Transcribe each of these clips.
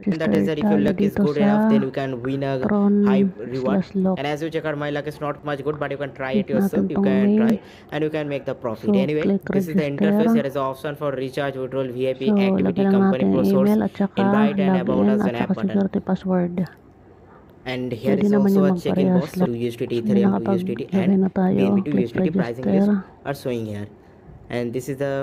And that is that if your luck is good enough, then you can win a high reward. Tron/lock. And as you check out, my luck is not much good, but you can try it Click yourself. natin You tong can try main. and you can make the profit. So, Anyway, click this is the register. interface. Here is the option for recharge, withdrawal, VIP, So, activity, lagyan lang company natin pro yung source, email at saka invite, and about login us at and app saka button. security password. And here Pwede is naman also yung a check-in magparehas box lang. to USDT, So, may Ethereum to USDT, nakapaglagay and na tayo. BNB to Click USDT pricing list register. are showing here. And this is the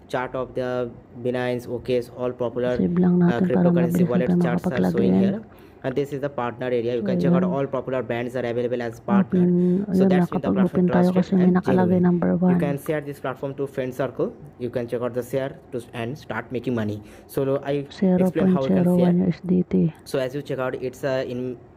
chart of the Binance, OKS, all popular Save lang natin para cryptocurrency mabilis wallet natin charts are showing makapag-login. here. And this is the partner area. You So, can check out ayun. all popular brands are available as partner. So Ayun, that's been the platform nakapag-open tayo trusted kasi may and nakalagay genuine. number You 1. can share this platform to friend circle. You can check out the share to and start making money. So I explain how you can share. 0.01 USDT. So as you check out, it's a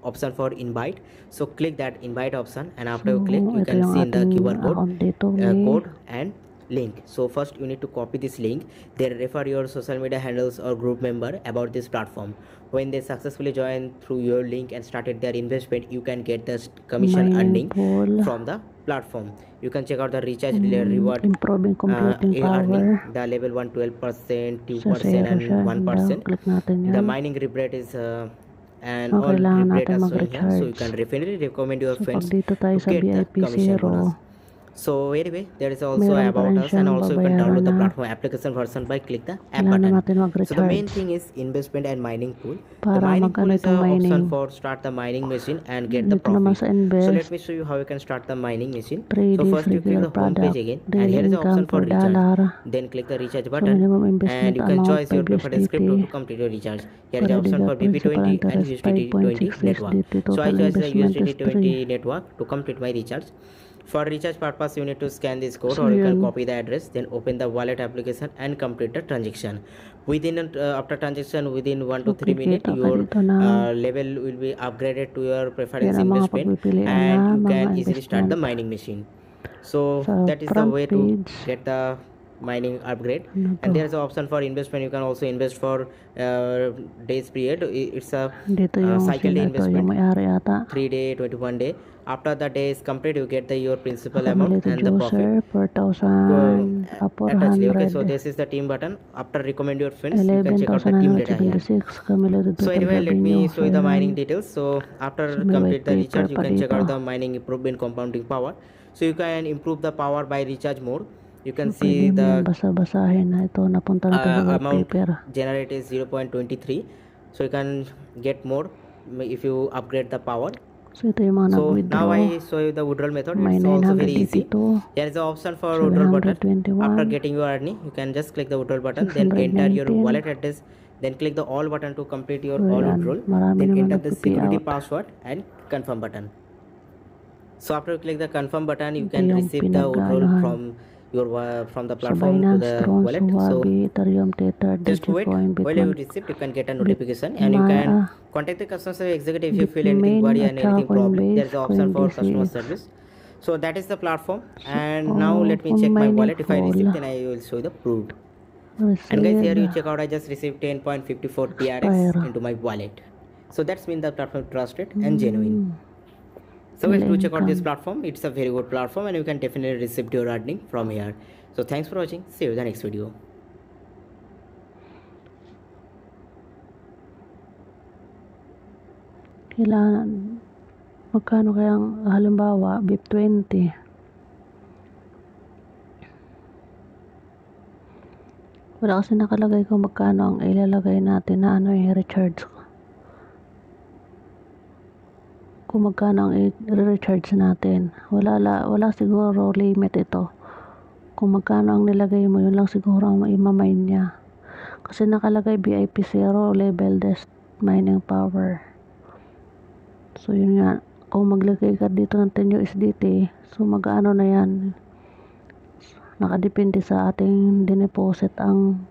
option for invite. So click that invite option, and after So, you click, you ito can yung see in the ating QR account dito. May code and link. So first you need to copy this link, then refer your social media handles or group member about this platform. When they successfully join through your link and started their investment, you can get the commission mining earning pool. from the platform. You can check out the recharge reward Improving computing earning, power. the level 1 12%, Sa 2%, zero and siya. 1%. Click natin The yan. mining rate is and So, all kailangan rate natin are showing here, so you mag-recharge. can definitely recommend your So, pag friends dito tayo to sa get the VIP commission 0, bonus. So anyway, there is also meron pa about rin us, and siyang also you can babayaran download the na platform application version by click the app kailangan button. natin So the main mag-recharge thing is investment and mining pool. The para mining pool mag-ano is a itong option mining. for start the mining machine and get the Dito naman profit. sa So let invest, me show you how you can start the mining machine. 3 So days first you click regular the home page product, again, and daily here is the option income for per recharge. dollar. Then click the recharge So, button, minimum and investment you can amount choose your 5 preferred script to USDT. complete your recharge. Here Per is the option regular for principal BP20 and interest USDT20 5.6 network. USDT. So I Total choose the investment is 3. USDT20 network to complete my recharge. For recharge purpose, you need to scan this code, So, or you can yun. copy the address, then open the wallet application and complete the transaction. Within after transaction, within 1 to 3 minutes, Kikita ka your dito ng level will be upgraded to your preference yan ang mga investment, pagpipilian and na you mga can easily start the investment. mining machine. So Sa that is the front way to page, get the mining upgrade. ano And to? there's an option for investment. You can also invest for days period. It's a Dito yung cycle day ito, yung investment, may-ari ata. 3 day, 21 day. After the day is complete, you get your principal amount Accumulated and the profit. user, 4,000, Attachly. Okay, so 400. this is the team button. After recommend your friends, you can check out the team data here. 11,976 cumulative So total anyway, let me revenue. show you the mining details. So after So, may complete white the paper recharge, you pa can check dito. out the mining improvement compounding power. So you can improve the power by recharge mode. You can So, see pwede mo yan the basa-basahin na ito. Napunta na tayo sa white amount paper. generated is 0.23. So you can get more if you upgrade the power. So, ito yung mga So now nag-withdraw. I show you the withdrawal method. May It's also very easy. 982, There is an option for withdrawal button. 721, After getting your earning, you can just click the withdrawal button, then enter your 619. wallet address, then click the all button to complete your So, all yan. withdrawal, Marami then naman enter the nagpi-pay security out. password and confirm button. So after you click the confirm button, you Ito can yung receive the withdrawal pinag-aanohan. from the So, platform to Binance, the Tron, wallet. So Huobi, Ethereum, Tether, just wait. Dogecoin, While you Bitcoin, receive, you can get a notification, and you can contact the customer service executive if you feel anything Bitmain, worry at and saka anything problem. There Coinbase, is an option for customer CoinDesk. service. So that is the platform. And So, now let me kung check my mining wallet. If I receive, pool, then I will show you the proof. And guys, here you check out, I just received 10.54 TRX Expire. into my wallet. So that's been the platform trusted and genuine. So guys, do check out this platform. It's a very good platform, and you can definitely receive your earning from here. So thanks for watching. See you in the next video. Kailangan, magkano kayang halimbawa, BIP20. Wala kasi nakalagay kung magkano ang ilalagay natin na i-recharge. Kung magkano ang i-recharge natin. Wala siguro limit ito. Kung magkano ang nilagay mo, yun lang siguro ang imamine niya. Kasi nakalagay VIP 0 level desk mining power. So yun nga, kung maglagay ka dito ng 10 USDT, so mag-ano na yan. Nakadepende sa ating dineposit ang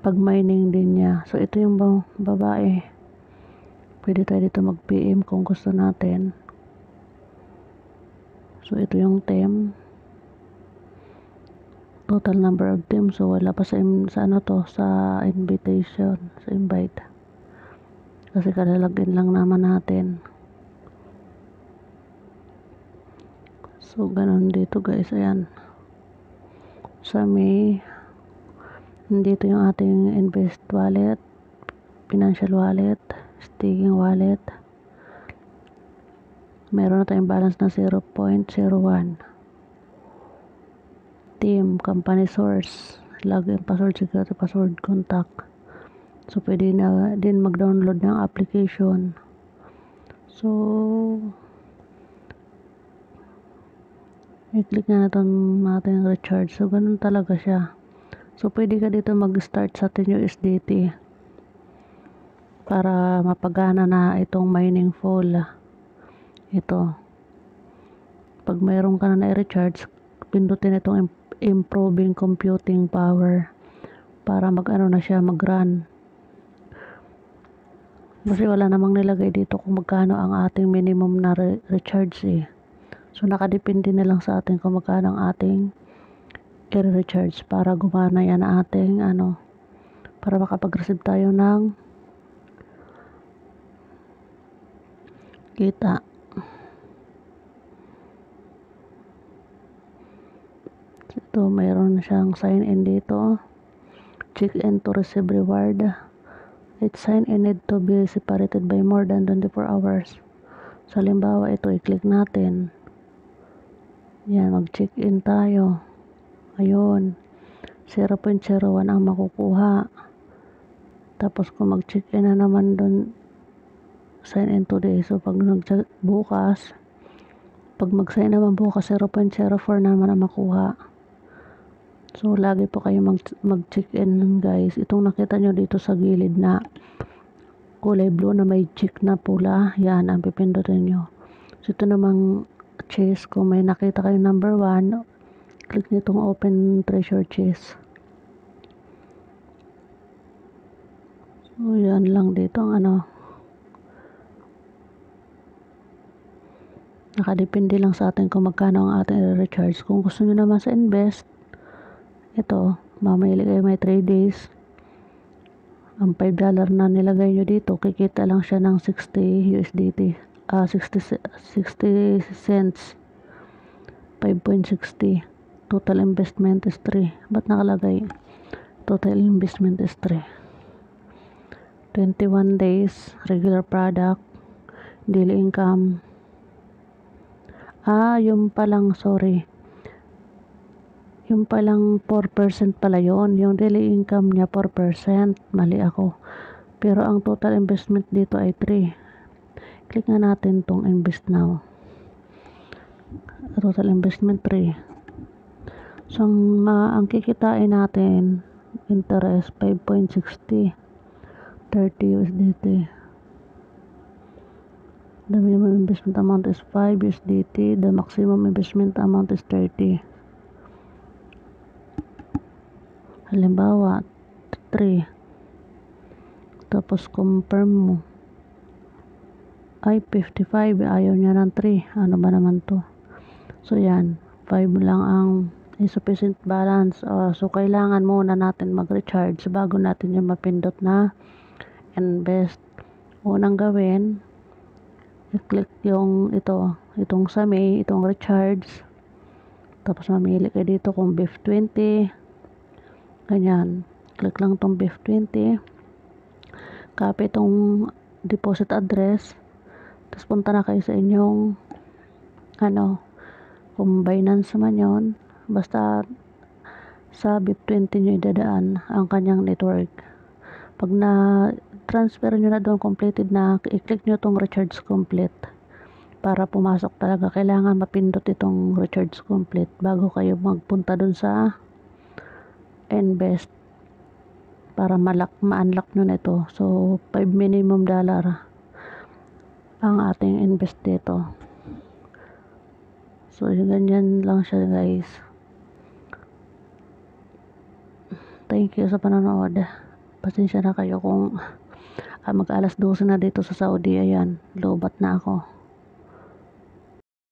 pag-mining din niya. So ito yung babae. Pwede tayo dito mag-PM kung gusto natin. So ito yung team. Total number of team. So wala pa sa ano to, sa invitation, sa invite. Kasi kalalagin lang naman natin. So ganun dito guys, ayan. Sa may dito yung ating invest wallet. financial wallet, staking wallet. Meron na tayong balance na 0.01. Team, company source, login password, security password, contact. So pwede na din mag-download ng application. So i-click na natin recharge. So ganun talaga siya. So pwede ka dito mag-start sa ating USDT para mapagana na itong mining full. Ito, pag mayroon ka na i-recharge, pindutin itong improving computing power para mag-ano na siya, mag-run. Kasi wala namang nilagay dito kung magkano ang ating minimum na recharge eh. So nakadepende na lang sa atin kung magkano ang ating i-recharge para gumana yan ating para makapag-receive tayo ng kita. Ito, mayroon siyang sign in dito. Check in to receive reward. It's sign in need to be separated by more than 24 hours. So, halimbawa, ito, i-click natin. Yan, mag-check in tayo. Ayun. 0.01 ang makukuha. Tapos, kung mag-check in na naman dun, sign in today. So, pag bukas, pag mag-sign naman bukas, 0.04 naman ang makuha. So, lagi po kayo mag-check-in guys. Itong nakita nyo dito sa gilid na kulay blue na may check na pula, yan ang pipindutin nyo. So, ito namang chest, kung may nakita kayo number 1, click nyo itong open treasure chest. So, yan lang dito ang nakadepende lang sa atin kung magkano ang ating i-recharge. Kung gusto nyo naman sa invest, ito, mamili kayo may 3 days. Ang $5 na nilagay nyo dito, kikita lang siya ng 60 USDT. 60 cents. 5.60. Total investment is 3. Ba't nakalagay? Total investment is 3. 21 days. Regular product. Daily income. Yung palang, sorry. Yung palang 4% pala yun. Yung daily income niya 4%. Mali ako. Pero ang total investment dito ay 3. Click nga natin tong invest now. Total investment 3. So, ang kikitain natin, interest 5.60. 30 USDT. The minimum investment amount is 5 USDT. The maximum investment amount is 30. Halimbawa, 3. Tapos, confirm mo. Ay, 55. Ayaw niya ng 3. Ano ba naman to? So, yan. 5 lang ang insufficient balance. So, kailangan muna natin mag-recharge bago natin yung mapindot na invest. Unang gawin, i-click yung itong sa May, itong recharge. Tapos, mamili kayo dito kung BIF20. Ganyan. Click lang itong BIF20. Copy itong deposit address. Tapos punta na kayo sa inyong kung Binance man yun. Basta sa BIF20 nyo idadaan ang kanyang network. Pag na-transfer nyo na doon, completed na, i-click nyo itong recharge complete. Para pumasok talaga, kailangan mapindot itong recharge complete bago kayo magpunta doon sa invest para ma-unlock nyo na ito. So, $5 minimum ang ating invest dito. So, ganyan lang siya guys. Thank you sa panonood. Pasensya na kayo kung mag-alas 12 na dito sa Saudi. Ayan, lobat na ako.